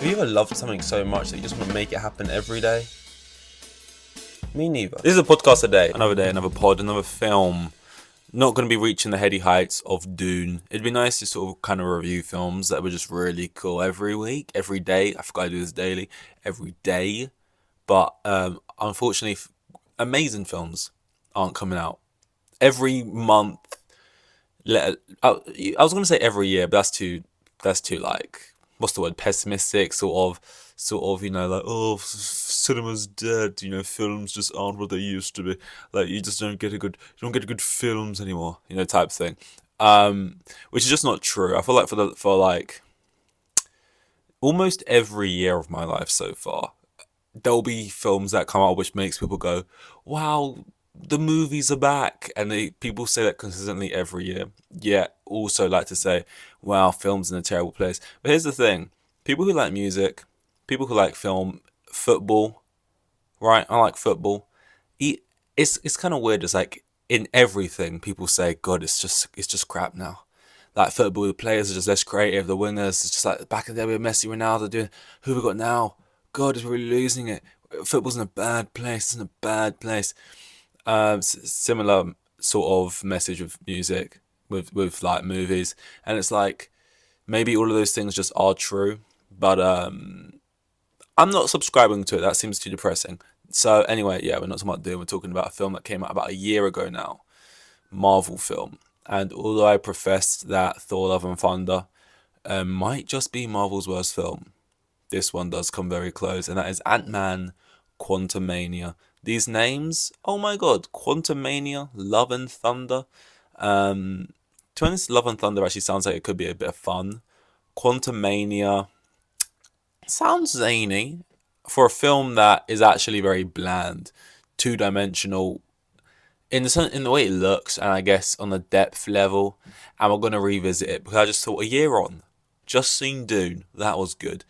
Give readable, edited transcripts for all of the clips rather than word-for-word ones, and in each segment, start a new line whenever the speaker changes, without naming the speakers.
Have you ever loved something so much that you just want to make it happen every day? Me neither. This is a podcast a day. Another day, another pod, another film. Not going to be reaching the heady heights of Dune. It'd be nice to sort of kind of review films that were just really cool every week, every day. I forgot I do this daily. Every day. But unfortunately, amazing films aren't coming out. Every month. I was going to say every year, but that's too like, what's the word, pessimistic, sort of, like, oh, cinema's dead, films just aren't what they used to be, like, you don't get good films anymore, type thing, which is just not true. I feel like for like almost every year of my life so far, there'll be films that come out which makes people go, wow, the movies are back, and people say that consistently every year. Yet also like to say, wow, film's in a terrible place. But here's the thing: people who like music, people who like film, football, right? I like football. It's kind of weird. It's like in everything, people say, God, it's just crap now. Like football, the players are just less creative. The winners, it's just like back in the day with Messi, Ronaldo doing. Who we got now? God, is really losing it. Football's in a bad place. It's in a bad place. Similar sort of message with music, with like movies, and it's like maybe all of those things just are true, but I'm not subscribing to it. That seems too depressing. So anyway, yeah, we're not talking about Doom. We're talking about a film that came out about a year ago now, Marvel film. And although I professed that Thor: Love and Thunder might just be Marvel's worst film, this one does come very close, and that is Antman, Quantumania. These names, oh my god, Quantumania, Love and Thunder. To be honest, Love and Thunder actually sounds like it could be a bit of fun. Quantumania sounds zany for a film that is actually very bland, two-dimensional in the way it looks, and I guess on the depth level. And we're going to revisit it because I just thought a year on, just seen Dune, that was good.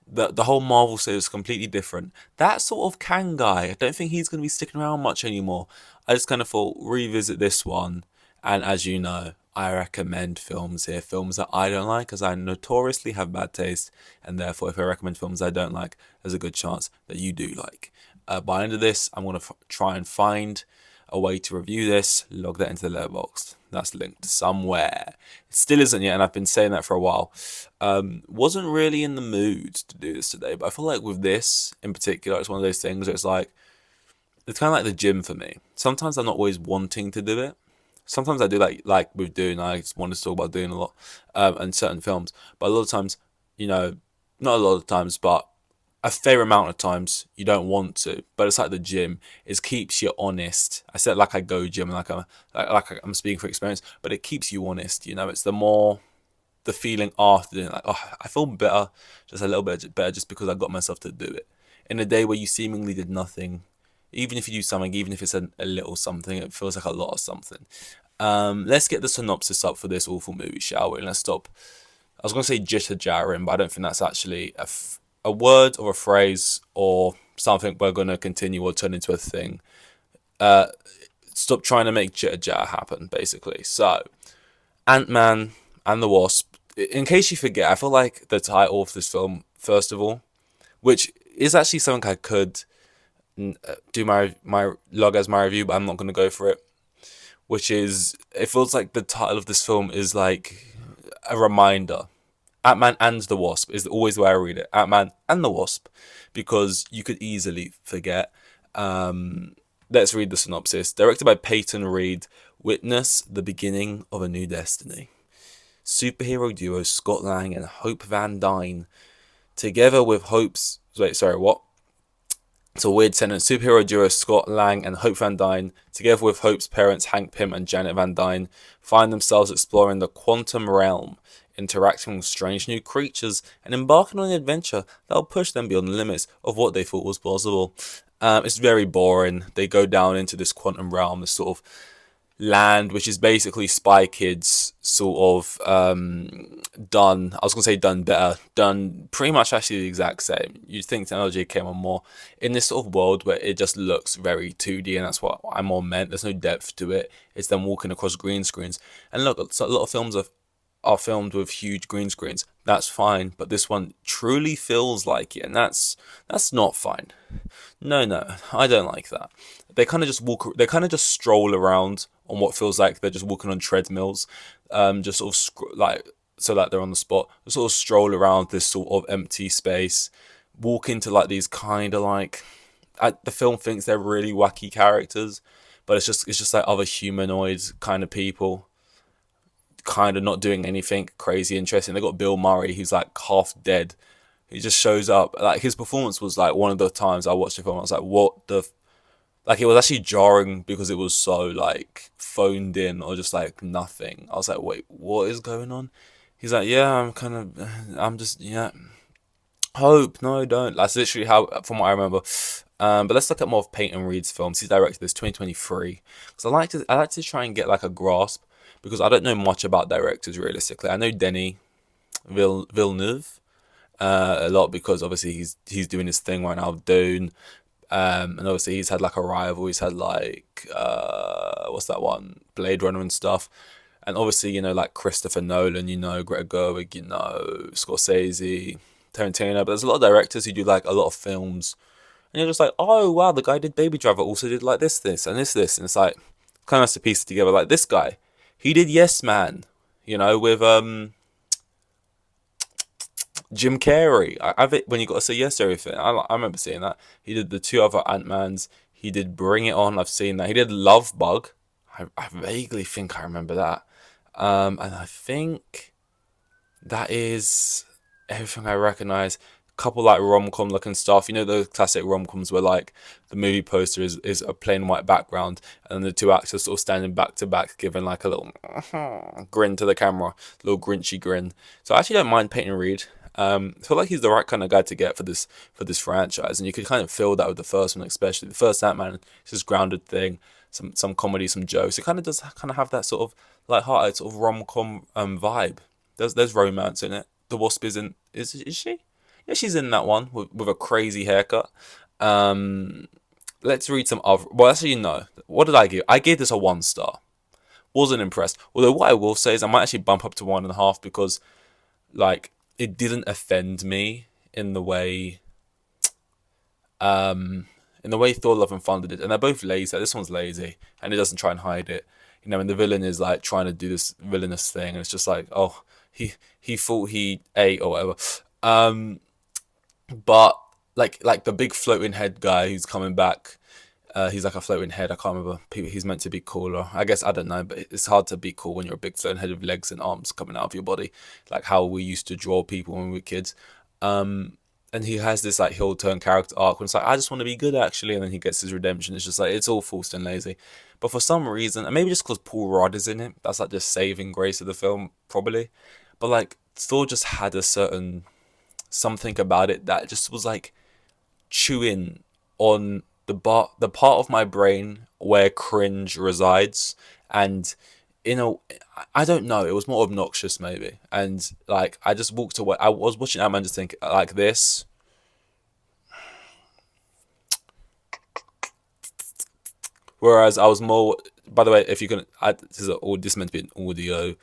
The whole Marvel series is completely different. That sort of Kang guy, I don't think he's going to be sticking around much anymore. I just kind of thought, revisit this one. And as you know, I recommend films here. Films that I don't like, because I notoriously have bad taste. And therefore, if I recommend films I don't like, there's a good chance that you do like. By the end of this, I'm going to try and find a way to review this, log that into the letterbox. That's linked somewhere. It still isn't yet, and I've been saying that for a while. Wasn't really in the mood to do this today, but I feel like with this in particular, it's one of those things where it's kind of like the gym for me. Sometimes I'm not always wanting to do it. Sometimes I do like with Dune. I just want to talk about Dune a lot, and certain films. But a lot of times, not a lot of times, but a fair amount of times you don't want to, but it's like the gym. It keeps you honest. I said like I go gym, like I'm speaking for experience, but it keeps you honest. It's the feeling after doing it, like, oh, I feel better, just a little bit better, just because I got myself to do it. In a day where you seemingly did nothing, even if you do something, even if it's a little something, it feels like a lot of something. Let's get the synopsis up for this awful movie, shall we? And let's stop. I was going to say jitter-jattering, but I don't think that's actually a word or a phrase or something we're going to continue or turn into a thing. Stop trying to make jitter-jatter happen, basically. So, Ant-Man and the Wasp. In case you forget, I feel like the title of this film, first of all, which is actually something I could do my log as my review, but I'm not going to go for it. Which is, it feels like the title of this film is like a reminder. Ant-Man and the Wasp is always the way I read it. Ant-Man and the Wasp, because you could easily forget. Let's read the synopsis. Directed by Peyton Reed, witness the beginning of a new destiny. Superhero duo Scott Lang and Hope Van Dyne, together with Hope's... Wait, sorry, what? It's a weird sentence. Superhero duo Scott Lang and Hope Van Dyne, together with Hope's parents Hank Pym and Janet Van Dyne, find themselves exploring the quantum realm, interacting with strange new creatures, and embarking on an adventure that will push them beyond the limits of what they thought was possible. It's very boring. They go down into this quantum realm, this sort of land, which is basically Spy Kids sort of done. I was going to say done better. Done pretty much actually the exact same. You'd think technology came on more in this sort of world where it just looks very 2D, and that's what I more meant. There's no depth to it. It's them walking across green screens. And look, a lot of films are are filmed with huge green screens. That's fine, but this one truly feels like it, and that's not fine. No, no, I don't like that. They kind of just walk. They kind of just stroll around on what feels like they're just walking on treadmills, just sort of like so that they're on the spot. Just sort of stroll around this sort of empty space, walk into like these kind of like the film thinks they're really wacky characters, but it's just like other humanoids kind of people, kind of not doing anything crazy interesting. They got Bill Murray, who's like half dead. He just shows up. Like his performance was like one of the times I watched the film, I was like, what the like it was actually jarring because it was so like phoned in or just like nothing. I was like, wait, what is going on? He's like, yeah, I'm just, yeah, hope, no, don't. That's literally how, from what I remember. But let's look at more of Peyton Reed's films. He's directed this 2023 because I like to try and get like a grasp because I don't know much about directors realistically. I know Denny Villeneuve a lot because obviously he's doing his thing right now, Dune. And obviously he's had like Arrival, he's had like what's that one, Blade Runner and stuff. And obviously, like Christopher Nolan, Greta Gerwig, Scorsese, Tarantino. But there's a lot of directors who do like a lot of films, and you're just like, oh wow, the guy did Baby Driver, also did like this, and this, and it's like kind of nice to piece it together. Like this guy, he did Yes Man, with Jim Carrey. When you got to say yes to everything. I remember seeing that. He did the two other Antmans. He did Bring It On. I've seen that. He did Love Bug. I vaguely think I remember that. And I think that is everything I recognize. Couple like rom-com looking stuff. The classic rom-coms where like the movie poster is a plain white background and the two actors sort of standing back to back giving like a little grin to the camera, little grinchy grin. So I actually don't mind Peyton Reed. I feel like he's the right kind of guy to get for this franchise, and you could kind of feel that with the first one, especially the first Ant-Man. It's this grounded thing, some comedy, some jokes. It kind of does kind of have that sort of light-hearted sort of rom-com vibe. There's romance in it. The Wasp is she? Yeah, she's in that one with a crazy haircut. Let's read some other. Well, actually, no. What did I give? I gave this a 1 star. Wasn't impressed. Although what I will say is I might actually bump up to 1.5 because, like, it didn't offend me in the way Thor: Love and Thunder did, and they're both lazy. This one's lazy, and it doesn't try and hide it. And the villain is like trying to do this villainous thing, and it's just like, oh, he thought he ate or whatever. But like the big floating head guy who's coming back, he's like a floating head. I can't remember. He's meant to be cooler. I guess I don't know, but it's hard to be cool when you're a big floating head with legs and arms coming out of your body, like how we used to draw people when we were kids. And he has this like heel turn character arc when it's like, I just want to be good actually, and then he gets his redemption. It's just like it's all forced and lazy. But for some reason, and maybe just because Paul Rudd is in it, that's like the saving grace of the film probably. But like Thor just had a certain something about it that just was like chewing on the part of my brain where cringe resides, and I don't know, it was more obnoxious maybe, and like I just walked away. I was watching Ant-Man just thinking like this. Whereas I was more, by the way, if you can, this is meant to be an audio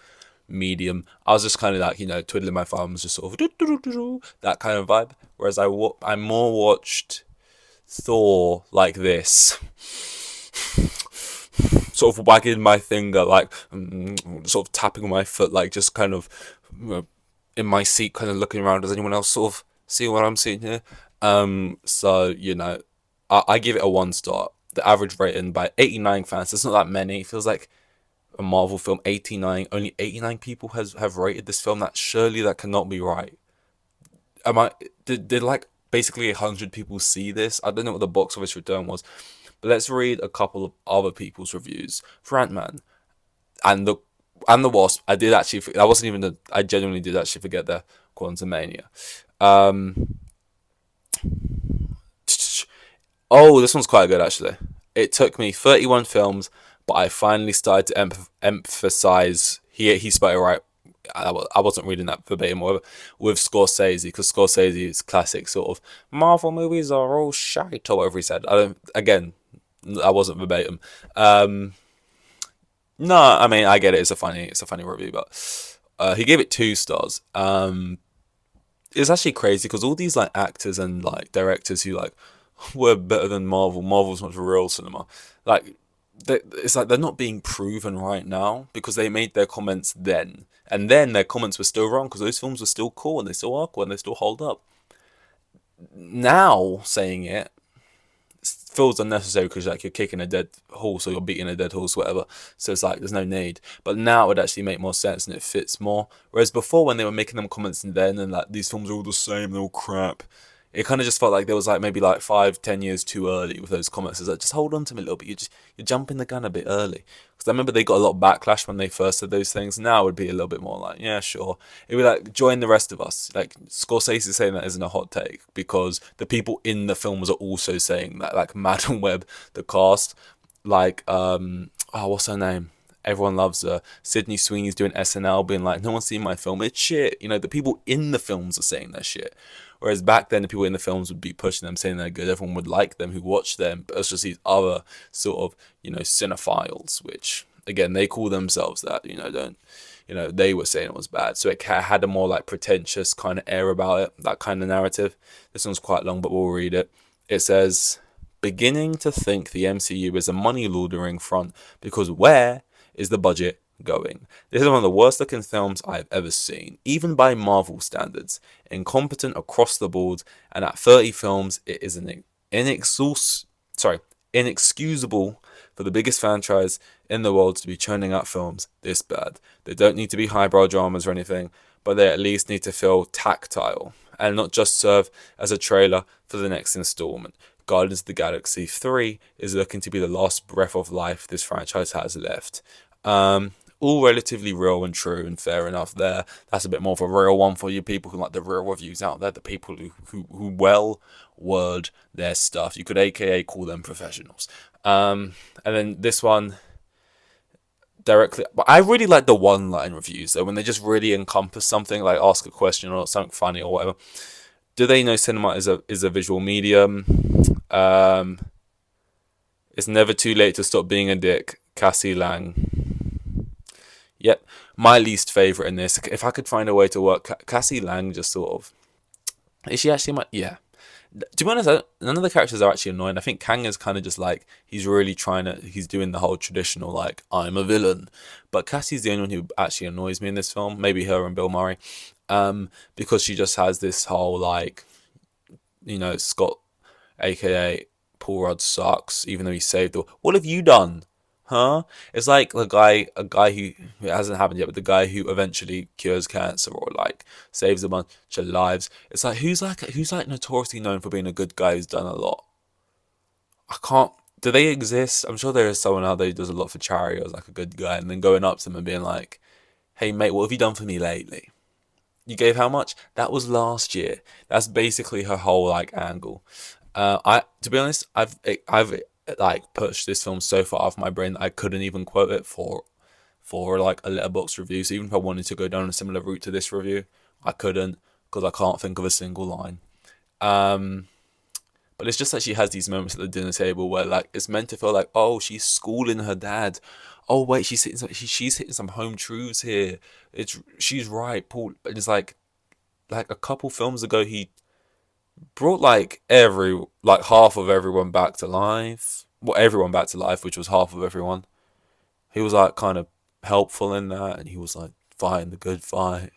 medium. I was just kind of like, twiddling my thumbs, just sort of that kind of vibe. Whereas I more watched Thor like this, sort of wagging my finger, like sort of tapping my foot, like just kind of in my seat, kind of looking around. Does anyone else sort of see what I'm seeing here? So I give it a 1 star. The average rating by 89 fans. It's not that many. It feels like a Marvel film. 89. Only 89 people have rated this film. Surely that cannot be right. Did like basically 100 people see this? I don't know what the box office return was. But let's read a couple of other people's reviews for Ant-Man and the Wasp. I did actually. I wasn't even. I genuinely did actually forget the Quantumania. Oh, this one's quite good actually. It took me 31 films, but I finally started to emphasize. He spelled it right. I wasn't reading that verbatim or whatever, with Scorsese, because Scorsese is classic sort of Marvel movies are all shite or whatever he said. I wasn't verbatim. No, I mean I get it. It's a funny review, but He gave it 2 stars. It's actually crazy because all these like actors and like directors who like were better than Marvel. Marvel's much real cinema. Like it's like they're not being proven right now because they made their comments then, and then their comments were still wrong because those films were still cool and they still are cool and they still hold up. Now saying it feels unnecessary because like you're kicking a dead horse or you're beating a dead horse, whatever. So it's like there's no need. But now it would actually make more sense and it fits more. Whereas before, when they were making them comments and then and like these films are all the same, they're all crap. It kind of just felt like there was like maybe like 5-10 years too early with those comments. It's like just hold on to me a little bit. You're jumping the gun a bit early. Because I remember they got a lot of backlash when they first said those things. Now it would be a little bit more like, yeah, sure. It would be like join the rest of us. Like Scorsese saying that isn't a hot take because the people in the films are also saying that. Like Madam Web, the cast, like what's her name? Everyone loves her. Sydney Sweeney's doing SNL, being like, no one's seen my film. It's shit. You know, the people in the films are saying that shit. Whereas back then, the people in the films would be pushing them, saying they're good. Everyone would like them who watched them. But it's just these other sort of, cinephiles, which, again, they call themselves that, they were saying it was bad. So it had a more like pretentious kind of air about it, that kind of narrative. This one's quite long, but we'll read it. It says, beginning to think the MCU is a money laundering front because where is the budget going? This is one of the worst looking films I've ever seen, even by Marvel standards. Incompetent across the board, and at 30 films, it is inexcusable for the biggest franchise in the world to be churning out films this bad. They don't need to be highbrow dramas or anything, but they at least need to feel tactile and not just serve as a trailer for the next installment. Guardians of the Galaxy 3 is looking to be the last breath of life this franchise has left. All relatively real and true and fair enough there. That's a bit more of a real one for you people who like the real reviews out there, the people who well word their stuff. You could aka call them professionals. And then this one directly, but I really like the one-line reviews though, when they just really encompass something, like ask a question or something funny or whatever. Do they know cinema is a visual medium? It's never too late to stop being a dick. Cassie Lang. Yep, my least favourite in this. If I could find a way to work Cassie Lang, just sort of, is she actually yeah. To be honest, none of the characters are actually annoying. I think Kang is kind of just like, he's really he's doing the whole traditional like, I'm a villain. But Cassie's the only one who actually annoys me in this film. Maybe her and Bill Murray. Because she just has this whole like, Scott, aka Paul Rudd sucks, even though he saved the. What have you done? Huh? It's like a guy who, it hasn't happened yet, but the guy who eventually cures cancer or like saves a bunch of lives. It's like who's notoriously known for being a good guy who's done a lot. Do they exist? I'm sure there is someone out there who does a lot for charity or is like a good guy, and then going up to them and being like, hey mate, what have you done for me lately? You gave how much? That was last year. That's basically her whole like angle. To be honest, I've like pushed this film so far off my brain that I couldn't even quote it for like a Letterboxd review. So even if I wanted to go down a similar route to this review, I couldn't because I can't think of a single line. But it's just that she has these moments at the dinner table where like it's meant to feel like, oh, she's schooling her dad. Oh wait, she's hitting some home truths here. She's right, Paul. But it's like a couple films ago he brought like half of everyone back to life. Well, everyone back to life, which was half of everyone. He was like kind of helpful in that, and he was like fighting the good fight.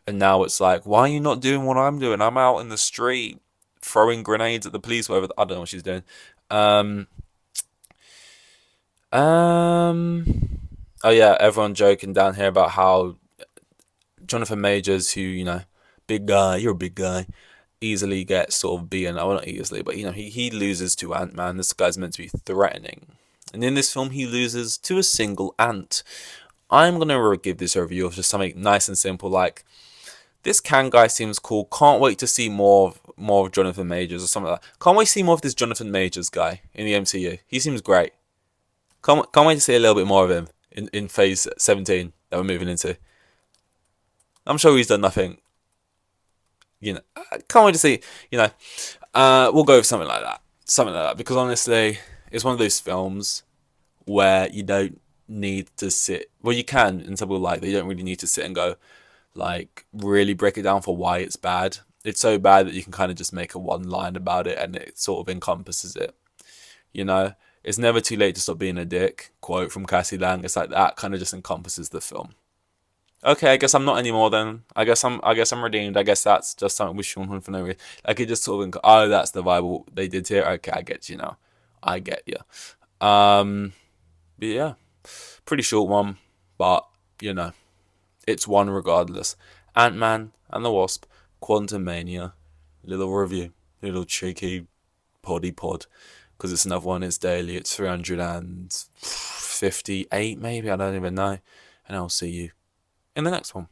And now it's like, why are you not doing what I'm doing? I'm out in the street throwing grenades at the police, whatever. I don't know what she's doing. Oh yeah, everyone joking down here about how Jonathan Majors, who, big guy, you're a big guy, easily gets sort of beaten. Well, not easily, but he loses to Antman. This guy's meant to be threatening, and in this film he loses to a single ant. I'm gonna give this a review of just something nice and simple, like this Kang guy seems cool. Can't wait to see more of Jonathan Majors or something like that. Can't wait to see more of this Jonathan Majors guy in the MCU. He seems great. Can't wait to see a little bit more of him in phase 17 that we're moving into. I'm sure he's done nothing. I can't wait to see, we'll go with something like that. Because honestly, it's one of those films where you don't need to sit. Well, you can, and some people like that. You don't really need to sit and go, like, really break it down for why it's bad. It's so bad that you can kind of just make a one line about it, and it sort of encompasses it. You know, it's never too late to stop being a dick. Quote from Cassie Lang. It's like that kind of just encompasses the film. Okay, I guess I'm not anymore then. I guess I'm redeemed. I guess that's just something with Sean Hun for no reason. Like it just sort of oh, that's the vibe they did here. Okay, I get you now. I get you. But yeah, pretty short one, but you know, it's one regardless. Antman and the Wasp, Quantumania, little review, little cheeky poddy pod, because it's another one. It's daily. It's 358 maybe. I don't even know. And I'll see you in the next one.